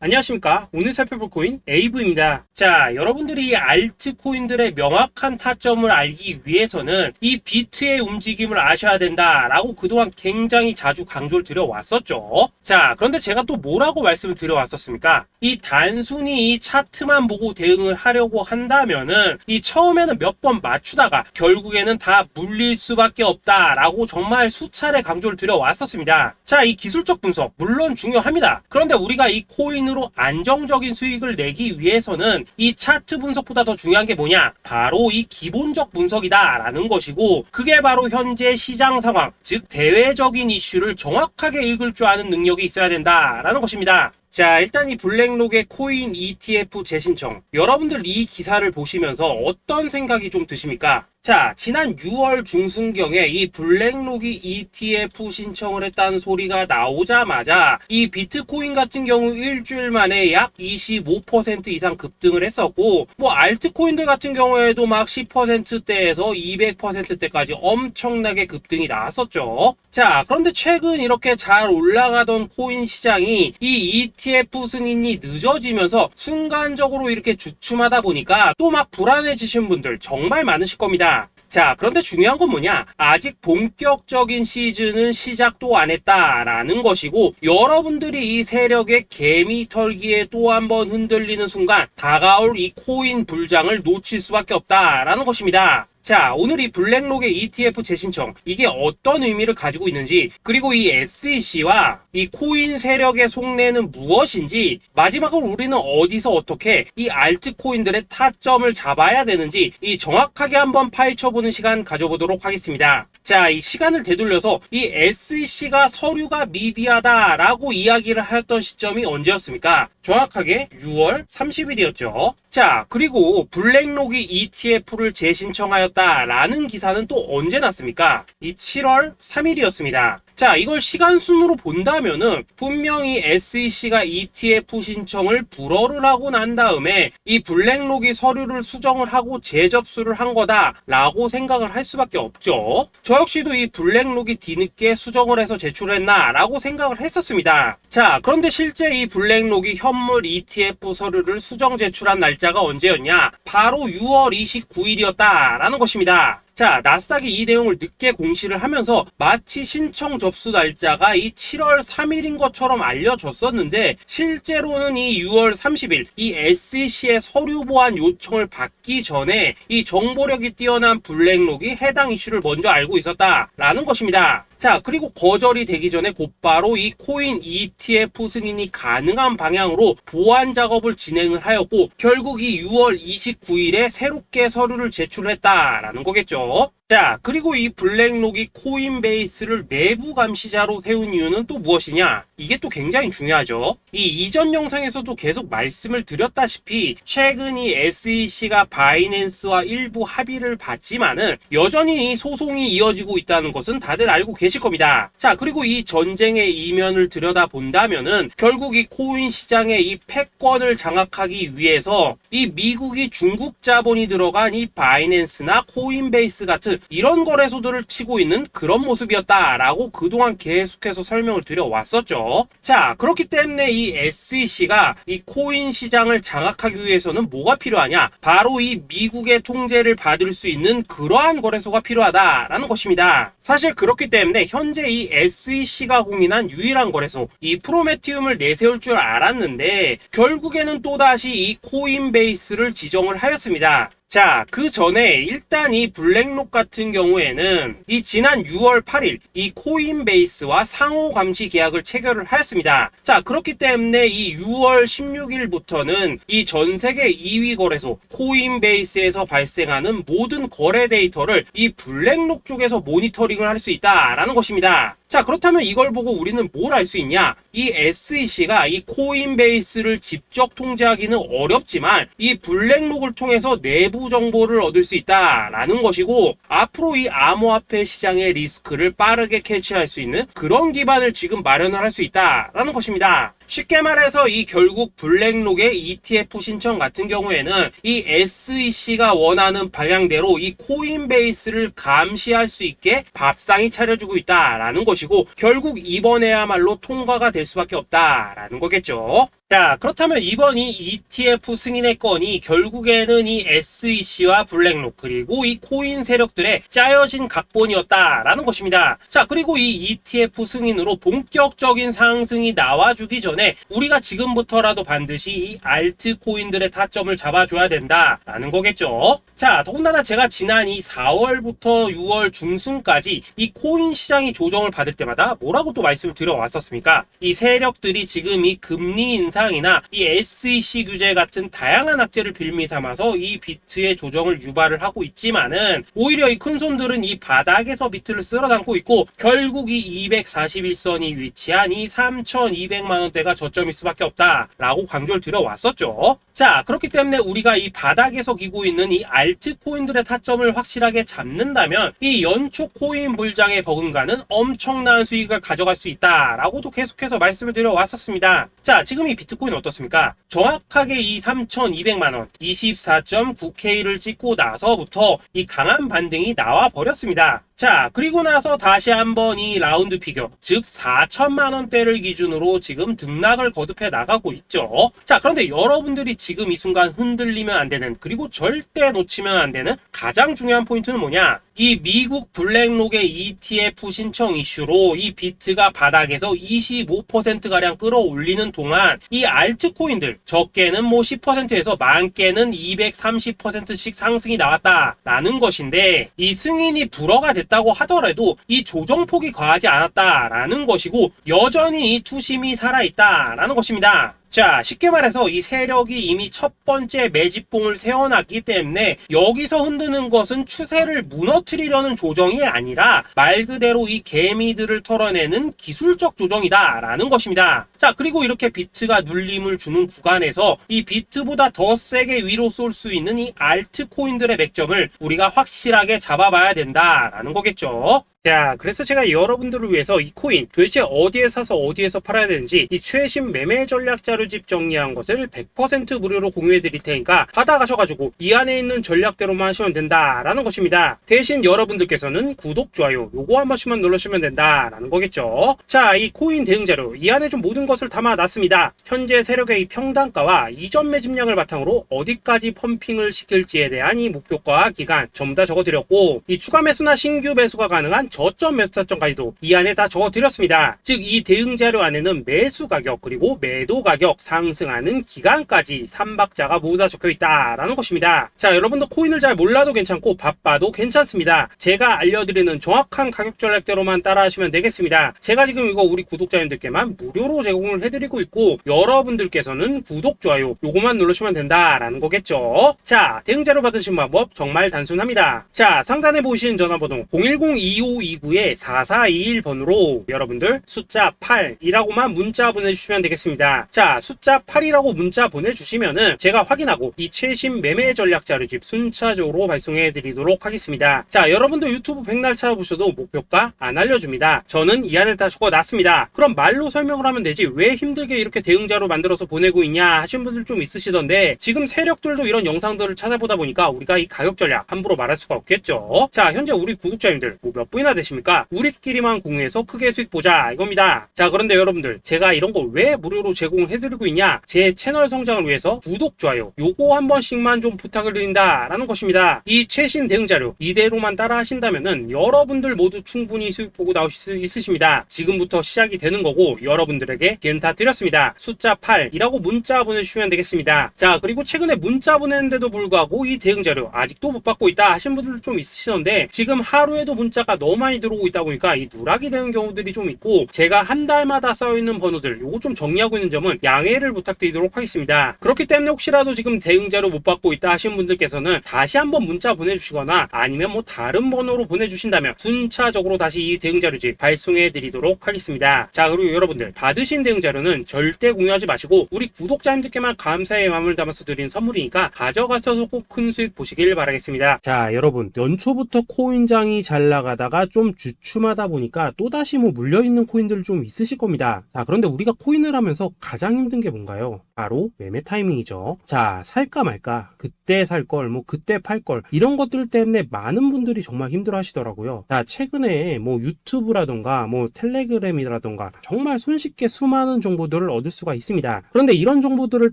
안녕하십니까. 오늘 살펴볼 코인 에이브입니다. 자, 여러분들이 알트코인들의 명확한 타점을 알기 위해서는 이 비트의 움직임을 아셔야 된다라고 그동안 굉장히 자주 강조를 드려왔었죠. 자, 그런데 제가 또 뭐라고 말씀을 드려왔었습니까? 이 단순히 이 차트만 보고 대응을 하려고 한다면은 이 처음에는 몇 번 맞추다가 결국에는 다 물릴 수밖에 없다라고 정말 수차례 강조를 드려왔었습니다. 자, 이 기술적 분석 물론 중요합니다. 그런데 우리가 이 코인으로 안정적인 수익을 내기 위해서는 이 차트 분석보다 더 중요한 게 뭐냐? 바로 이 기본적 분석이다라는 것이고, 그게 바로 현재 시장 상황, 즉 대외적인 이슈를 정확하게 읽을 줄 아는 능력이 있어야 된다라는 것입니다. 자, 일단 이 블랙록의 코인 ETF 재신청, 여러분들 이 기사를 보시면서 어떤 생각이 좀 드십니까? 자, 지난 6월 중순경에 이 블랙록이 ETF 신청을 했다는 소리가 나오자마자 이 비트코인 같은 경우 일주일 만에 약 25% 이상 급등을 했었고, 뭐 알트코인들 같은 경우에도 막 10%대에서 200%대까지 엄청나게 급등이 나왔었죠. 자, 그런데 최근 이렇게 잘 올라가던 코인 시장이 이 ETF 승인이 늦어지면서 순간적으로 이렇게 주춤하다 보니까 또 막 불안해지신 분들 정말 많으실 겁니다. 자, 그런데 중요한 건 뭐냐? 아직 본격적인 시즌은 시작도 안 했다라는 것이고, 여러분들이 이 세력의 개미 털기에 또 한 번 흔들리는 순간 다가올 이 코인 불장을 놓칠 수밖에 없다라는 것입니다. 자, 오늘 이 블랙록의 ETF 재신청, 이게 어떤 의미를 가지고 있는지, 그리고 이 SEC와 이 코인 세력의 속내는 무엇인지, 마지막으로 우리는 어디서 어떻게 이 알트코인들의 타점을 잡아야 되는지 이 정확하게 한번 파헤쳐보는 시간 가져보도록 하겠습니다. 자, 이 시간을 되돌려서 이 SEC가 서류가 미비하다라고 이야기를 하였던 시점이 언제였습니까? 정확하게 6월 30일이었죠. 자, 그리고 블랙록이 ETF를 재신청하였다라는 기사는 또 언제 났습니까? 이 7월 3일이었습니다. 자, 이걸 시간순으로 본다면은 분명히 SEC가 ETF 신청을 불허를 하고 난 다음에 이 블랙록이 서류를 수정을 하고 재접수를 한 거다라고 생각을 할 수밖에 없죠. 저 역시도 이 블랙록이 뒤늦게 수정을 해서 제출했나라고 생각을 했었습니다. 자, 그런데 실제 이 블랙록이 현물 ETF 서류를 수정 제출한 날짜가 언제였냐? 바로 6월 29일이었다라는 것입니다. 자, 나스닥이 이 내용을 늦게 공시를 하면서 마치 신청 접수 날짜가 이 7월 3일인 것처럼 알려졌었는데, 실제로는 이 6월 30일 이 SEC의 서류 보완 요청을 받기 전에 이 정보력이 뛰어난 블랙록이 해당 이슈를 먼저 알고 있었다라는 것입니다. 자, 그리고 거절이 되기 전에 곧바로 이 코인 ETF 승인이 가능한 방향으로 보완 작업을 진행을 하였고, 결국 이 6월 29일에 새롭게 서류를 제출했다라는 거겠죠. 자, 그리고 이 블랙록이 코인베이스를 내부 감시자로 세운 이유는 또 무엇이냐? 이게 또 굉장히 중요하죠. 이 이전 영상에서도 계속 말씀을 드렸다시피 최근 이 SEC가 바이낸스와 일부 합의를 봤지만은 여전히 이 소송이 이어지고 있다는 것은 다들 알고 계실 겁니다. 자, 그리고 이 전쟁의 이면을 들여다본다면은 결국 이 코인 시장의 이 패권을 장악하기 위해서 이 미국이 중국 자본이 들어간 이 바이낸스나 코인베이스 같은 이런 거래소들을 치고 있는 그런 모습이었다라고 그동안 계속해서 설명을 드려왔었죠. 자, 그렇기 때문에 이 SEC가 이 코인 시장을 장악하기 위해서는 뭐가 필요하냐? 바로 이 미국의 통제를 받을 수 있는 그러한 거래소가 필요하다라는 것입니다. 사실 그렇기 때문에 현재 이 SEC가 공인한 유일한 거래소, 이 프로메티움을 내세울 줄 알았는데 결국에는 또다시 이 코인베이스를 지정을 하였습니다. 자, 그 전에 일단 이 블랙록 같은 경우에는 이 지난 6월 8일 이 코인베이스와 상호 감시 계약을 체결을 하였습니다. 자, 그렇기 때문에 이 6월 16일부터는 이 전 세계 2위 거래소 코인베이스에서 발생하는 모든 거래 데이터를 이 블랙록 쪽에서 모니터링을 할 수 있다라는 것입니다. 자, 그렇다면 이걸 보고 우리는 뭘 알 수 있냐? 이 SEC가 이 코인베이스를 직접 통제하기는 어렵지만 이 블랙록을 통해서 내부 정보를 얻을 수 있다라는 것이고, 앞으로 이 암호화폐 시장의 리스크를 빠르게 캐치할 수 있는 그런 기반을 지금 마련을 할 수 있다라는 것입니다. 쉽게 말해서 이 결국 블랙록의 ETF 신청 같은 경우에는 이 SEC가 원하는 방향대로 이 코인베이스를 감시할 수 있게 밥상이 차려주고 있다라는 것이고, 결국 이번에야말로 통과가 될 수밖에 없다라는 거겠죠. 자, 그렇다면 이번 이 ETF 승인의 건이 결국에는 이 SEC와 블랙록 그리고 이 코인 세력들의 짜여진 각본이었다라는 것입니다. 자, 그리고 이 ETF 승인으로 본격적인 상승이 나와주기 전에 우리가 지금부터라도 반드시 이 알트코인들의 타점을 잡아줘야 된다라는 거겠죠. 자, 더군다나 제가 지난 이 4월부터 6월 중순까지 이 코인 시장이 조정을 받을 때마다 뭐라고 또 말씀을 드려왔었습니까? 이 세력들이 지금 이 금리 인상이나 이 SEC 규제 같은 다양한 악재를 빌미 삼아서 이 비트의 조정을 유발을 하고 있지만은 오히려 이 큰손들은 이 바닥에서 비트를 쓸어 담고 있고 결국 이 241선이 위치한 이 3,200만 원대가 저점일 수밖에 없다라고 강조를 드려왔었죠. 자, 그렇기 때문에 우리가 이 바닥에서 기고 있는 이 알트코인들의 타점을 확실하게 잡는다면 이 연초 코인 불장의 버금가는 엄청난 수익을 가져갈 수 있다라고도 계속해서 말씀을 드려왔었습니다. 자, 지금 이 비트코인 어떻습니까? 정확하게 이 3,200만원 24.9K를 찍고 나서부터 이 강한 반등이 나와 버렸습니다. 자, 그리고 나서 다시 한번 이 라운드 피겨, 즉 4천만원대를 기준으로 지금 등락을 거듭해 나가고 있죠. 자, 그런데 여러분들이 지금 이 순간 흔들리면 안 되는, 그리고 절대 놓치면 안 되는 가장 중요한 포인트는 뭐냐? 이 미국 블랙록의 ETF 신청 이슈로 이 비트가 바닥에서 25%가량 끌어올리는 동안 이 알트코인들, 적게는 뭐 10%에서 많게는 230%씩 상승이 나왔다라는 것인데, 이 승인이 불허가 됐다고 하더라도 이 조정폭이 과하지 않았다라는 것이고 여전히 이 투심이 살아있다라는 것입니다. 자, 쉽게 말해서 이 세력이 이미 첫 번째 매집봉을 세워놨기 때문에 여기서 흔드는 것은 추세를 무너뜨리려는 조정이 아니라 말 그대로 이 개미들을 털어내는 기술적 조정이다라는 것입니다. 자, 그리고 이렇게 비트가 눌림을 주는 구간에서 이 비트보다 더 세게 위로 쏠 수 있는 이 알트코인들의 맥점을 우리가 확실하게 잡아봐야 된다라는 거겠죠. 자, 그래서 제가 여러분들을 위해서 이 코인 도대체 어디에 사서 어디에서 팔아야 되는지 이 최신 매매 전략 자료집 정리한 것을 100% 무료로 공유해 드릴 테니까 받아가셔가지고 이 안에 있는 전략대로만 하시면 된다라는 것입니다. 대신 여러분들께서는 구독, 좋아요 요거 한 번씩만 눌러주시면 된다라는 거겠죠. 자, 이 코인 대응 자료 이 안에 좀 모든 것을 담아놨습니다. 현재 세력의 이 평단가와 이전 매집량을 바탕으로 어디까지 펌핑을 시킬지에 대한 이 목표가 기간 전부 다 적어드렸고, 이 추가 매수나 신규 매수가 가능한 저점 매수 타점까지도 이 안에 다 적어드렸습니다. 즉 이 대응 자료 안에는 매수 가격 그리고 매도 가격, 상승하는 기간까지 3박자가 모두 다 적혀있다라는 것입니다. 자, 여러분도 코인을 잘 몰라도 괜찮고 바빠도 괜찮습니다. 제가 알려드리는 정확한 가격 전략대로만 따라하시면 되겠습니다. 제가 지금 이거 우리 구독자님들께만 무료로 제공을 해드리고 있고 여러분들께서는 구독, 좋아요 요거만 누르시면 된다라는 거겠죠. 자, 대응 자료 받으신 방법 정말 단순합니다. 자, 상단에 보이시는 전화번호 010-2529-4421번으로 여러분들 숫자 8이라고만 문자 보내주시면 되겠습니다. 자, 숫자 8이라고 문자 보내주시면은 제가 확인하고 이 최신 매매 전략 자료집 순차적으로 발송해 드리도록 하겠습니다. 자, 여러분들 유튜브 백날 찾아보셔도 목표가 안 알려줍니다. 저는 이 안에 다 적어놨습니다. 그럼 말로 설명을 하면 되지 왜 힘들게 이렇게 대응자로 만들어서 보내고 있냐 하신 분들 좀 있으시던데, 지금 세력들도 이런 영상들을 찾아보다 보니까 우리가 이 가격 전략 함부로 말할 수가 없겠죠. 자, 현재 우리 구독자님들 뭐 몇 분이나 되십니까? 우리끼리만 공유해서 크게 수익 보자 이겁니다. 자, 그런데 여러분들 제가 이런 거 왜 무료로 제공해드리고 있냐? 제 채널 성장을 위해서 구독, 좋아요 요거 한 번씩만 좀 부탁을 드린다 라는 것입니다. 이 최신 대응 자료 이대로만 따라 하신다면은 여러분들 모두 충분히 수익 보고 나오실 수 있으십니다. 지금부터 시작이 되는 거고 여러분들에게 기회는 다 드렸습니다. 숫자 8이라고 문자 보내주시면 되겠습니다. 자, 그리고 최근에 문자 보냈는데도 불구하고 이 대응 자료 아직도 못 받고 있다 하신 분들 좀 있으시던데, 지금 하루에도 문자가 너무 많이 들어오고 있다 보니까 이 누락이 되는 경우들이 좀 있고 제가 한 달마다 쌓여있는 번호들 요거 좀 정리하고 있는 점은 양해를 부탁드리도록 하겠습니다. 그렇기 때문에 혹시라도 지금 대응 자료 못 받고 있다 하신 분들께서는 다시 한번 문자 보내주시거나 아니면 뭐 다른 번호로 보내주신다면 순차적으로 다시 이 대응 자료집 발송해 드리도록 하겠습니다. 자, 그리고 여러분들 받으신 대응 자료는 절대 공유하지 마시고 우리 구독자님들께만 감사의 마음을 담아서 드린 선물이니까 가져가셔서 꼭 큰 수익 보시길 바라겠습니다. 자, 여러분 연초부터 코인장이 잘 나가다가 좀 주춤하다 보니까 또다시 뭐 물려있는 코인들 좀 있으실 겁니다. 자, 그런데 우리가 코인을 하면서 가장 힘든 게 뭔가요? 바로 매매 타이밍이죠. 자, 살까 말까, 그때 살 걸, 뭐 그때 팔 걸, 이런 것들 때문에 많은 분들이 정말 힘들어 하시더라고요. 자, 최근에 뭐 유튜브라던가 뭐 텔레그램이라던가 정말 손쉽게 수많은 정보들을 얻을 수가 있습니다. 그런데 이런 정보들을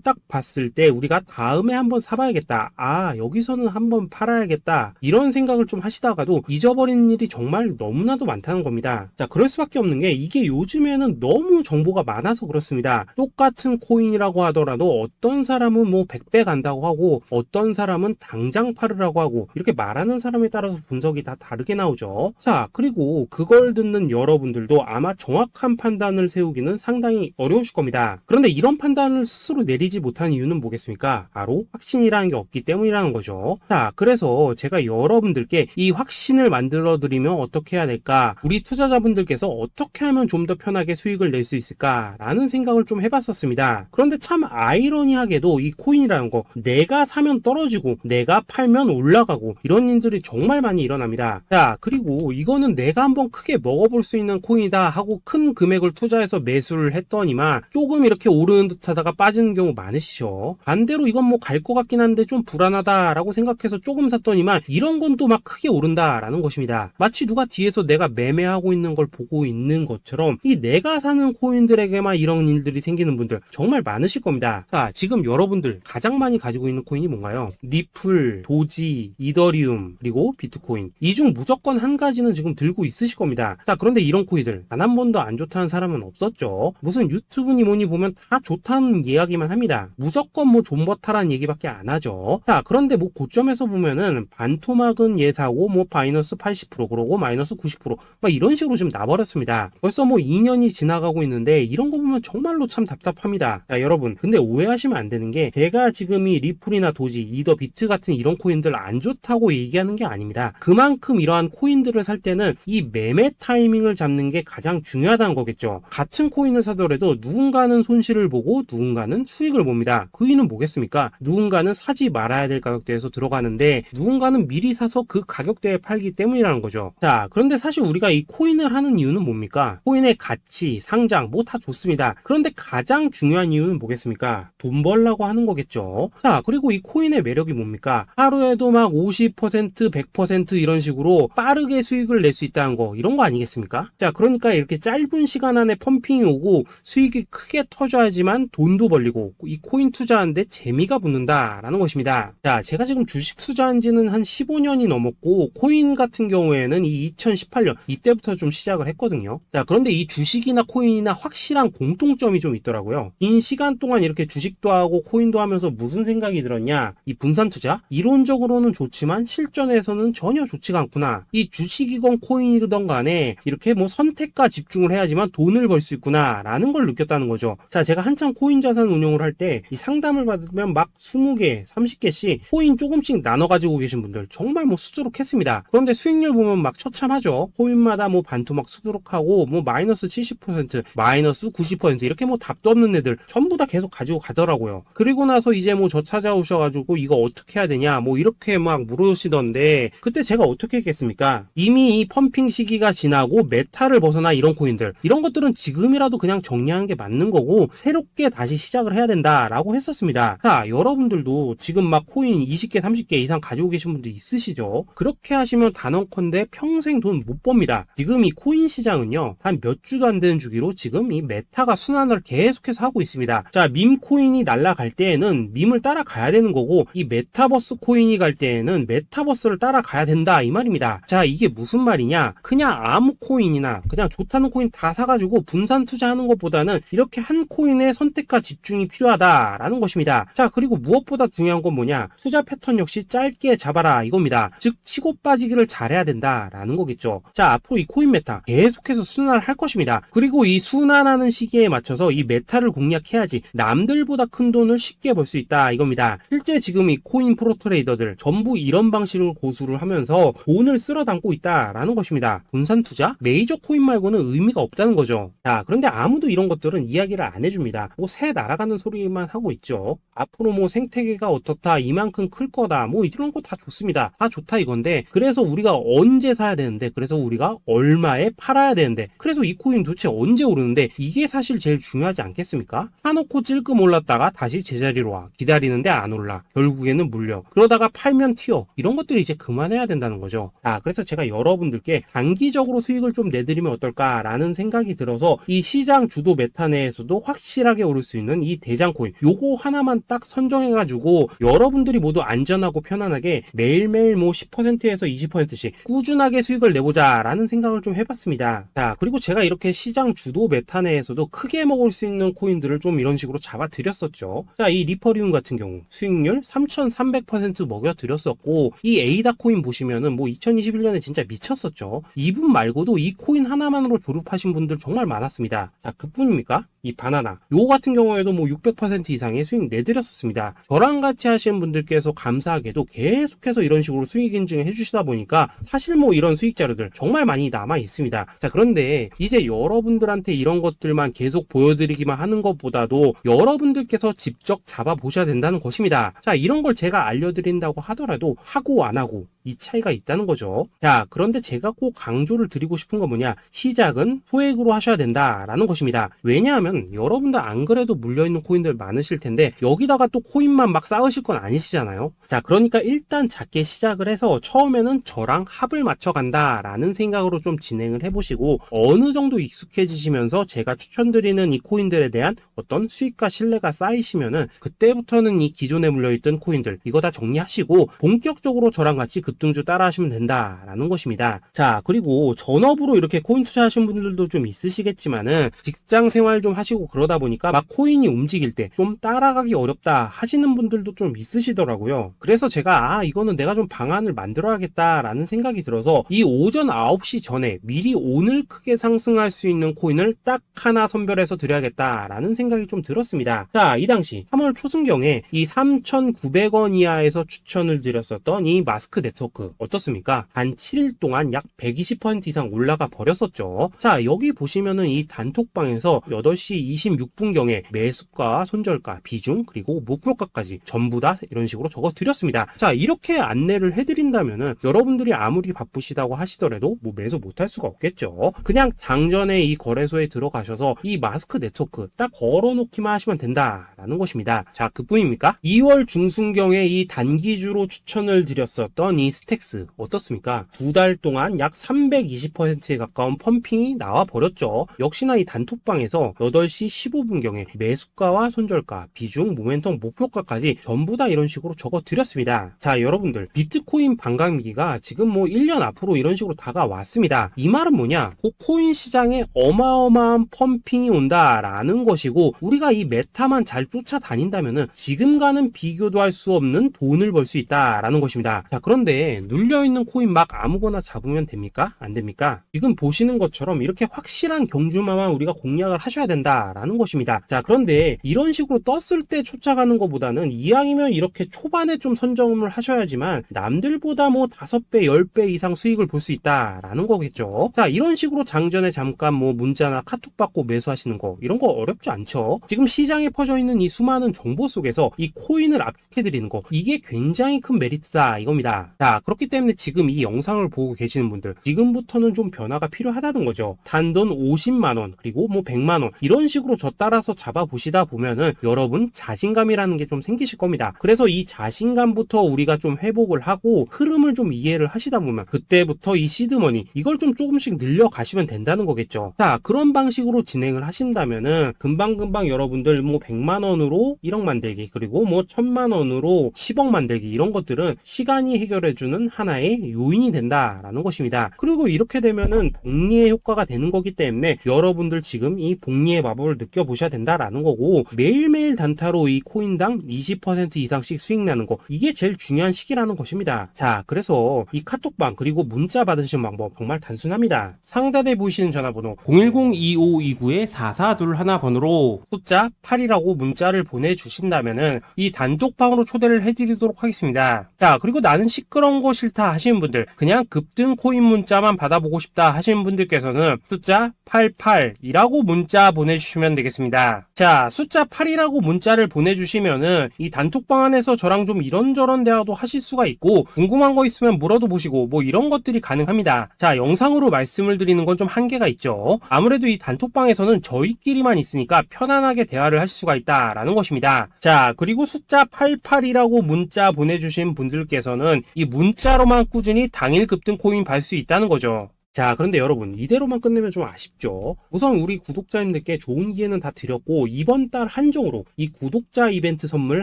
딱 봤을 때 우리가 다음에 한번 사봐야겠다, 아 여기서는 한번 팔아야겠다, 이런 생각을 좀 하시다가도 잊어버리는 일이 정말 너무나도 많다는 겁니다. 자, 그럴 수밖에 없는 게 이게 요즘에는 너무 정보가 많아서 그렇습니다. 똑같은 코인이라고 하더라도 어떤 사람은 뭐 100배 간다고 하고 어떤 사람은 당장 팔으라고 하고, 이렇게 말하는 사람에 따라서 분석이 다 다르게 나오죠. 자, 그리고 그걸 듣는 여러분들도 아마 정확한 판단을 세우기는 상당히 어려우실 겁니다. 그런데 이런 판단을 스스로 내리지 못한 이유는 뭐겠습니까? 바로 확신이라는 게 없기 때문이라는 거죠. 자, 그래서 제가 여러분들께 이 확신을 만들어 드리면 어떻게 해야 될까, 우리 투자자분들께서 어떻게 하면 좀 더 편하게 수익을 낼 수 있을까 라는 생각을 좀 해봤었습니다. 그런데 참 아이러니하게도 이 코인이라는 거, 내가 사면 떨어지고 내가 팔면 올라가고 이런 일들이 정말 많이 일어납니다. 자, 그리고 이거는 내가 한번 크게 먹어볼 수 있는 코인이다 하고 큰 금액을 투자해서 매수를 했더니만 조금 이렇게 오르는 듯 하다가 빠지는 경우 많으시죠. 반대로 이건 뭐 갈 것 같긴 한데 좀 불안하다 라고 생각해서 조금 샀더니만 이런 건 또 막 크게 오른다 라는 것입니다. 마치 누가 뒤에서 내가 매매하고 있는 걸 보고 있는 것처럼 이 내가 사는 코인들에게만 이런 일들이 생기는 분들 정말 많으실 겁니다. 자, 지금 여러분들 가장 많이 가지고 있는 코인이 뭔가요? 리플, 도지, 이더리움, 그리고 비트코인. 이 중 무조건 한 가지는 지금 들고 있으실 겁니다. 자, 그런데 이런 코인들 단 한 번도 안 좋다는 사람은 없었죠. 무슨 유튜브니 뭐니 보면 다 좋다는 이야기만 합니다. 무조건 뭐 존버타라는 얘기밖에 안 하죠. 자, 그런데 뭐 고점에서 보면은 반토막은 예사고 뭐 마이너스 80% 그러고 마이너스 90% 막 이런 식으로 지금 나버렸습니다. 벌써 뭐 2년이 지나가고 있는데 이런 거 보면 정말로 참 답답합니다. 자, 여러분, 근데 오해하시면 안 되는 게 제가 지금 이 리플이나 도지, 이더, 비트 같은 이런 코인들 안 좋다고 얘기하는 게 아닙니다. 그만큼 이러한 코인들을 살 때는 이 매매 타이밍을 잡는 게 가장 중요하다는 거겠죠. 같은 코인을 사더라도 누군가는 손실을 보고 누군가는 수익을 봅니다. 그 이유는 뭐겠습니까? 누군가는 사지 말아야 될 가격대에서 들어가는데 누군가는 미리 사서 그 가격대에 팔기 때문이라는 거죠. 자, 그런데 사실 우리가 이 코인을 하는 이유는 뭡니까? 코인의 가치, 상장 뭐 다 좋습니다. 그런데 가장 중요한 이유는 뭐겠습니까? 돈 벌라고 하는 거겠죠. 자, 그리고 이 코인의 매력이 뭡니까? 하루에도 막 50%, 100% 이런 식으로 빠르게 수익을 낼 수 있다는 거, 이런 거 아니겠습니까? 자, 그러니까 이렇게 짧은 시간 안에 펌핑이 오고 수익이 크게 터져야지만 돈도 벌리고 이 코인 투자하는데 재미가 붙는다라는 것입니다. 자, 제가 지금 주식 투자한 지는 한 15년이 넘었고 코인 같은 경우에는 이 2018년 이때부터 좀 시작을 했거든요. 자, 그런데 이 주식이나 코인이나 확실한 공통점이 좀 있더라고요. 긴 시간 동안 이렇게 주식도 하고 코인도 하면서 무슨 생각이 들었냐? 이 분산 투자? 이론적으로는 좋지만 실전에서는 전혀 좋지가 않구나. 이 주식이건 코인이든 간에 이렇게 뭐 선택과 집중을 해야지만 돈을 벌 수 있구나 라는 걸 느꼈다는 거죠. 자, 제가 한창 코인 자산 운용을 할 때 이 상담을 받으면 막 20개, 30개씩 코인 조금씩 나눠 가지고 계신 분들 정말 뭐 수두룩했습니다. 그런데 수익률 보면 막 처참하죠. 코인마다 뭐 반토막 수두룩하고 뭐 마이너스 70%, 마이너스 90% 이렇게 뭐 답도 없는 애들 전부 다 계속 가지고 가더라고요. 그리고 나서 이제 뭐 저 찾아오셔가지고 이거 어떻게 해야 되냐 뭐 이렇게 막 물으시던데 그때 제가 어떻게 했겠습니까? 이미 이 펌핑 시기가 지나고 메타를 벗어나 이런 코인들, 이런 것들은 지금이라도 그냥 정리하는 게 맞는 거고 새롭게 다시 시작을 해야 된다라고 했었습니다. 자, 여러분들도 지금 막 코인 20개, 30개 이상 가지고 계신 분들 있으시죠? 그렇게 하시면 단언컨대 평생 돈 못 법니다. 지금 이 코인 시장은요, 한 몇 주도 안 되는 주기로 지금 이 메타가 순환을 계속해서 하고 있습니다. 자, 밈 코인이 날아갈 때에는 밈을 따라가야 되는 거고 이 메타버스 코인이 갈 때에는 메타버스를 따라가야 된다 이 말입니다. 자, 이게 무슨 말이냐? 그냥 아무 코인이나 그냥 좋다는 코인 다 사가지고 분산 투자하는 것보다는 이렇게 한 코인에 선택과 집중이 필요하다라는 것입니다. 자, 그리고 무엇보다 중요한 건 뭐냐? 투자 패턴 역시 짧게 잡아라 이겁니다. 즉 치고 빠지기를 잘해야 된다라는 거겠죠. 자, 앞으로 이 코인 메타 계속해서 순환을 할 것입니다. 그리고 이 순환하는 시기에 맞춰서 이 메타를 공략해야지 남들보다 큰 돈을 쉽게 벌 수 있다 이겁니다. 실제 지금 이 코인 프로 트레이더들 전부 이런 방식을 고수를 하면서 돈을 쓸어 담고 있다라는 것입니다. 분산 투자? 메이저 코인 말고는 의미가 없다는 거죠. 자, 그런데 아무도 이런 것들은 이야기를 안 해줍니다. 뭐 새 날아가는 소리만 하고 있죠. 앞으로 뭐 생태계가 어떻다, 이만큼 클 거다, 뭐 이런 거 다 좋습니다. 다 좋다 이건데 그래서 우리가 언제 사야 되는데, 그래서 우리가 얼마에 팔아야 되는데, 그래서 이 코인 도대체 언제 오르는데, 이게 사실 제일 중요하지 않겠습니까? 사놓고 찔 찔끔 올랐다가 다시 제자리로 와. 기다리는데 안 올라. 결국에는 물려. 그러다가 팔면 튀어. 이런 것들이 이제 그만해야 된다는 거죠. 그래서 제가 여러분들께 단기적으로 수익을 좀 내드리면 어떨까라는 생각이 들어서 이 시장 주도 메타 내에서도 확실하게 오를 수 있는 이 대장코인 요거 하나만 딱 선정해가지고 여러분들이 모두 안전하고 편안하게 매일매일 뭐 10%에서 20%씩 꾸준하게 수익을 내보자 라는 생각을 좀 해봤습니다. 자, 그리고 제가 이렇게 시장 주도 메타 내에서도 크게 먹을 수 있는 코인들을 좀 이런 식으로 잡아드렸었죠. 자, 이 리퍼리움 같은 경우 수익률 3300% 먹여드렸었고, 이 에이다 코인 보시면은 뭐 2021년에 진짜 미쳤었죠. 이분 말고도 이 코인 하나만으로 졸업하신 분들 정말 많았습니다. 자, 그뿐입니까? 이 바나나 요 같은 경우에도 뭐 600% 이상의 수익 내드렸었습니다. 저랑 같이 하시는 분들께서 감사하게도 계속해서 이런 식으로 수익 인증을 해주시다 보니까 사실 뭐 이런 수익 자료들 정말 많이 남아 있습니다. 자, 그런데 이제 여러분들한테 이런 것들만 계속 보여드리기만 하는 것보다도 여러분들께서 직접 잡아보셔야 된다는 것입니다. 자, 이런 걸 제가 알려드린다고 하더라도 하고 안 하고 이 차이가 있다는 거죠. 자, 그런데 제가 꼭 강조를 드리고 싶은 건 뭐냐, 시작은 소액으로 하셔야 된다라는 것입니다. 왜냐하면 여러분들 안 그래도 물려있는 코인들 많으실 텐데 여기다가 또 코인만 막 쌓으실 건 아니시잖아요. 자, 그러니까 일단 작게 시작을 해서 처음에는 저랑 합을 맞춰간다 라는 생각으로 좀 진행을 해보시고, 어느 정도 익숙해지시면서 제가 추천드리는 이 코인들에 대한 어떤 수익과 신뢰가 쌓이시면은 그때부터는 이 기존에 물려있던 코인들 이거 다 정리하시고 본격적으로 저랑 같이 급등주 따라 하시면 된다라는 것입니다. 자, 그리고 전업으로 이렇게 코인 투자하신 분들도 좀 있으시겠지만은 직장 생활 좀 하시고 그러다 보니까 막 코인이 움직일 때 좀 따라가기 어렵다 하시는 분들도 좀 있으시더라고요. 그래서 제가 이거는 내가 좀 방안을 만들어야겠다라는 생각이 들어서 이 오전 9시 전에 미리 오늘 크게 상승할 수 있는 코인을 딱 하나 선별해서 드려야겠다라는 생각이 좀 들었습니다. 자, 이 당시 3월 초순경에 이 3,900원 이하에서 추천을 드렸었던 이 마스크 네트워크 어떻습니까? 단 7일 동안 약 120% 이상 올라가 버렸었죠. 자, 여기 보시면은 이 단톡방에서 8시 26분경에 매수가, 손절가, 비중, 그리고 목표가까지 전부 다 이런 식으로 적어 드렸습니다. 자, 이렇게 안내를 해드린다면은 여러분들이 아무리 바쁘시다고 하시더라도 뭐 매수 못할 수가 없겠죠. 그냥 장전에 이 거래소에 들어가셔서 이 마스크 네트워크 딱 걸어놓기만 하시면 된다라는 것입니다. 자, 그뿐입니까? 2월 중순경에 이 단기주로 추천을 드렸었던 이 스택스 어떻습니까? 2달 동안 약 320%에 가까운 펌핑이 나와 버렸죠. 역시나 이 단톡방에서 8시 15분경에 매수가와 손절가, 비중, 모멘텀, 목표가까지 전부 다 이런 식으로 적어 드렸습니다. 자, 여러분들 비트코인 반감기가 지금 뭐 1년 앞으로 이런 식으로 다가왔습니다. 이 말은 뭐냐? 그 코인 시장에 어마어마한 펌핑이 온다라는 것이고, 우리가 이 메타만 잘 쫓아다닌다면은 지금과는 비교도 할 수 없는 돈을 벌 수 있다라는 것입니다. 자, 그런데 눌려있는 코인 막 아무거나 잡으면 됩니까? 안 됩니까? 지금 보시는 것처럼 이렇게 확실한 경주마만 우리가 공략을 하셔야 된다라는 것입니다. 자, 그런데 이런 식으로 떴을 때 쫓아가는 것보다는 이왕이면 이렇게 초반에 좀 선점을 하셔야지만 남들보다 뭐 5배, 10배 이상 수익을 볼 수 있다라는 거겠죠. 자, 이런 식으로 장전에 잠깐 뭐 문자나 카톡 받고 매수하시는 거 이런 거 어렵지 않죠. 지금 시장에 퍼져 있는 이 수많은 정보 속에서 이 코인을 압축해드리는 거 이게 굉장히 큰 메리트다 이겁니다. 자, 그렇기 때문에 지금 이 영상을 보고 계시는 분들 지금부터는 좀 변화가 필요하다는 거죠. 단돈 50만원 그리고 뭐 100만원 이런 식으로 저 따라서 잡아보시다 보면은 여러분 자신감이라는 게 좀 생기실 겁니다. 그래서 이 자신감부터 우리가 좀 회복을 하고 흐름을 좀 이해를 하시다 보면 그때부터 이 시드머니 이걸 좀 조금씩 늘려가시면 된다는 거겠죠. 자, 그런 방식으로 진행을 하신다면은 금방금방 여러분들 뭐 100만원으로 1억 만들기 그리고 뭐 1000만원으로 10억 만들기 이런 것들은 시간이 해결해주는 하나의 요인이 된다라는 것입니다. 그리고 이렇게 되면은 복리의 효과가 되는 거기 때문에 여러분들 지금 이 복리의 마법을 느껴보셔야 된다라는 거고, 매일매일 단타로 이 코인당 20% 이상씩 수익 나는 거 이게 제일 중요한 시기라는 것입니다. 자, 그래서 이 카톡방 그리고 문자 받으시는 방법 정말 단순합니다. 상단에 보이시는 전화번호 010-2529-4421 번호로 숫자 8이라고 문자를 보내주신다면은 이 단톡방으로 초대를 해드리도록 하겠습니다. 자, 그리고 나는 시끄러운 거 싫다 하시는 분들, 그냥 급등 코인 문자만 받아보고 싶다 하시는 분들께서는 숫자 88이라고 문자 보내주시면 보내주시면 되겠습니다. 자, 숫자 8이라고 문자를 보내주시면은 이 단톡방 안에서 저랑 좀 이런저런 대화도 하실 수가 있고 궁금한 거 있으면 물어도 보시고 뭐 이런 것들이 가능합니다. 자, 영상으로 말씀을 드리는 건 좀 한계가 있죠. 아무래도 이 단톡방에서는 저희끼리만 있으니까 편안하게 대화를 할 수가 있다라는 것입니다. 자, 그리고 숫자 88이라고 문자 보내주신 분들께서는 이 문자로만 꾸준히 당일 급등 코인 받을 수 있다는 거죠. 자, 그런데 여러분, 이대로만 끝내면 좀 아쉽죠. 우선 우리 구독자님들께 좋은 기회는 다 드렸고 이번 달 한정으로 이 구독자 이벤트 선물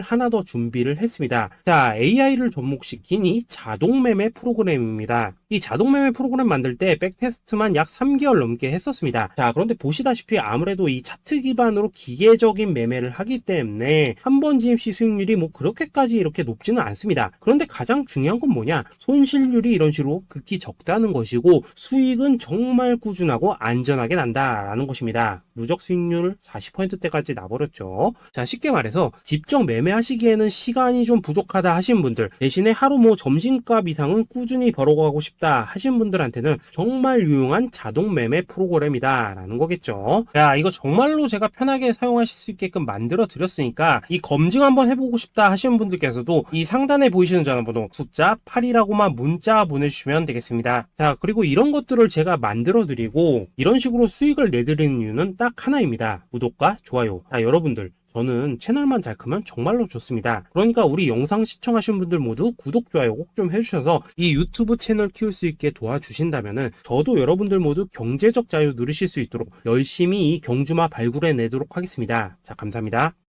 하나 더 준비를 했습니다. 자, AI를 접목시킨 이 자동 매매 프로그램입니다. 이 자동 매매 프로그램 만들 때 백테스트만 약 3개월 넘게 했었습니다. 자, 그런데 보시다시피 아무래도 이 차트 기반으로 기계적인 매매를 하기 때문에 한 번 진입 시 수익률이 뭐 그렇게까지 이렇게 높지는 않습니다. 그런데 가장 중요한 건 뭐냐? 손실률이 이런 식으로 극히 적다는 것이고 수익은 정말 꾸준하고 안전하게 난다라는 것입니다. 누적 수익률 40%대까지 나버렸죠. 자, 쉽게 말해서 직접 매매하시기에는 시간이 좀 부족하다 하신 분들, 대신에 하루 뭐 점심값 이상은 꾸준히 벌어가고 싶다 하신 분들한테는 정말 유용한 자동 매매 프로그램이다 라는 거겠죠. 자, 이거 정말로 제가 편하게 사용하실 수 있게끔 만들어 드렸으니까 이 검증 한번 해보고 싶다 하시는 분들께서도 이 상단에 보이시는 전화번호 숫자 8이라고만 문자 보내주시면 되겠습니다. 자, 그리고 이런 것들을 제가 만들어 드리고 이런 식으로 수익을 내드리는 이유는 딱 하나입니다. 구독과 좋아요. 자, 여러분들, 저는 채널만 잘 크면 정말로 좋습니다. 그러니까 우리 영상 시청하신 분들 모두 구독, 좋아요 꼭 좀 해주셔서 이 유튜브 채널 키울 수 있게 도와주신다면은 저도 여러분들 모두 경제적 자유 누리실 수 있도록 열심히 이 경주마 발굴해 내도록 하겠습니다. 자, 감사합니다.